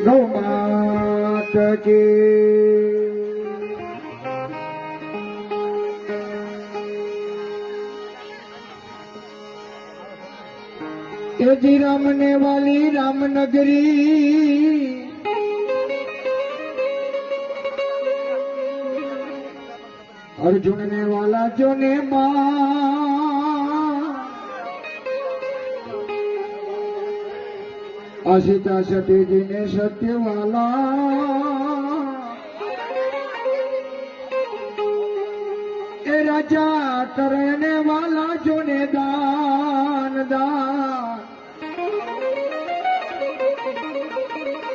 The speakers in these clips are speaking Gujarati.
ગૌ માત કી એજી રામ ને વાલી રામનગરી અર્જુન ને વાલા જો ને અસીતા સતીજી ને સત્ય વાલા એ રાજા તરણે વાલા જો ને દાન દાન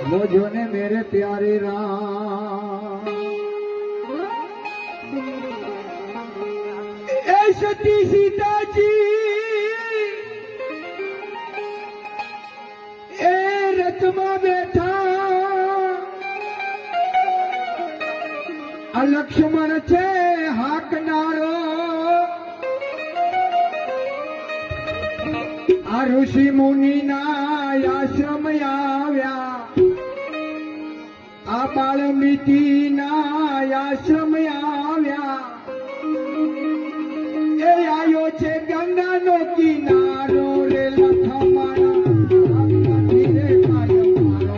वो जो ने मेरे प्यारे राम ए सती सीता जी ए रथमा बेठा लक्ष्मण छे हाकनारो आ ऋषि मुनि ना आश्रम આવ્યા આ બાલ્મીકી ના આશ્રમ આવ્યા એ આયો છે ગંગાનો કિનારો રે લખમાણા રે કાય મારો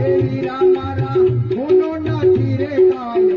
એ વીરા મારા ગુનો નથી રે કાય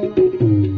મારો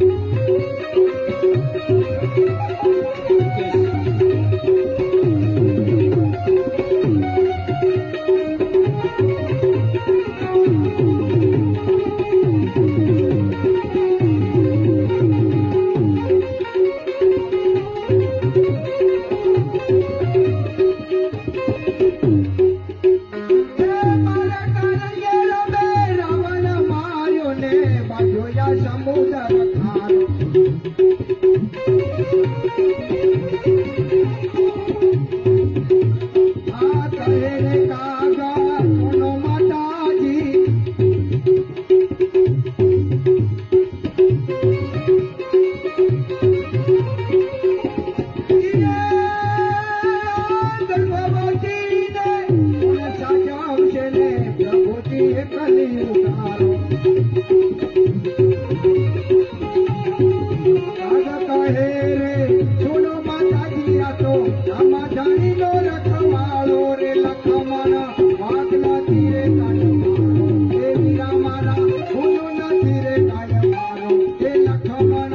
રામા જાણીનો રખવાળો રે લખમણ વાઘ નથી રે કાય મારો દેવી રામારા ભૂલો નથી રે કાય મારો એ લખમણ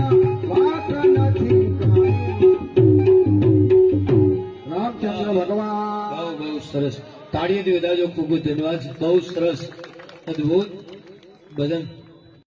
વાઘ નથી કાય રામચંદ્ર ભગવાન બહુ બહુ સરસ તાળીઓથી વધારજો. ખૂબ ખૂબ ધન્યવાદ. બહુ સરસ અદભુત ભજન.